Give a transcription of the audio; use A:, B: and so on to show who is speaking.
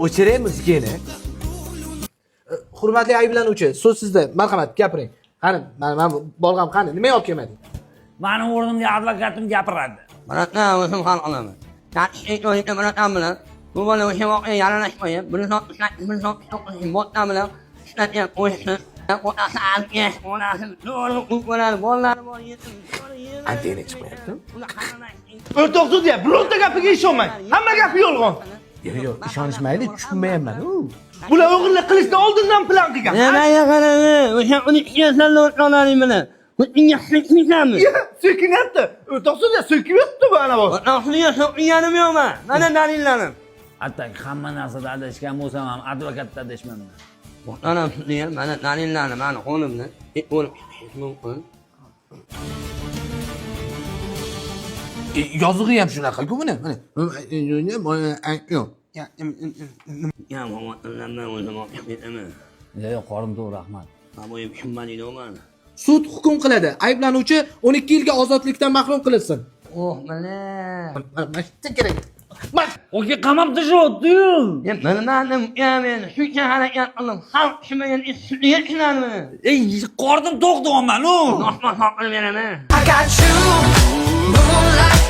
A: O'chiring muzikani. Hurmatli ayblanuvchi, so'z sizda. Marhamat, gapiring. Qani, men bolg'am qani? Nima olib kelmading?
B: Mening o'rnimga advokatim gapiradi.
C: Mana o'zim hal qilaman. Tartibli o'yinda bilan bilan bu bola o'sha voqea yaralashmaydi. Buni sotishni botdan bilan ishlatyapti qo'yishni.
A: Antena chiqmayapti.
D: O'rtoq sudya, bironta gapiga ishonmang. Hamma gapi yolg'on.
A: Yo'q, ishonishmaydi, tushunmayapman.
D: Bular o'g'irlik qilishdan oldindan plan qilgan.
C: Nima qarang, o'sha uni ichgan o'tqolaring bilan. Bunga hikmisanmi?
D: So'kinyapti. O'rtoq sudya, so'kiyapti bu ana bu.
C: O'rtoqliga so'kganim yo'qmi? Mana dalillarim.
B: Atak hamma narsada adashgan bo'lsam ham advokatda adashmayman.
C: Onam sudya, mana dalillarim, mana qo'limda. O'lib ketish mumkin.
A: Yozig'i ham shunaqa-ku buni. Mana. Yo'q.
C: Ya, men o'zim olib ketaman.
B: Yo'q, qorim to'g'ri, rahmat.
C: Aboyim tushunmadingmi?
A: Sud hukm qiladi. Ayblanuvchi 12 yilga ozodlikdan mahrum qilinsin.
C: Oh, mana.
A: Mana shu kerak.
B: Oke, qamab tashlabdi-yu.
C: Ya, bilmadim, men shuncha harakat qildim. Xalq tushunmagan ishni tushunadimi?
B: Ey, qornim to'q deyapman-ku.
C: Osmon qilib beraman.
E: I got you, moonlight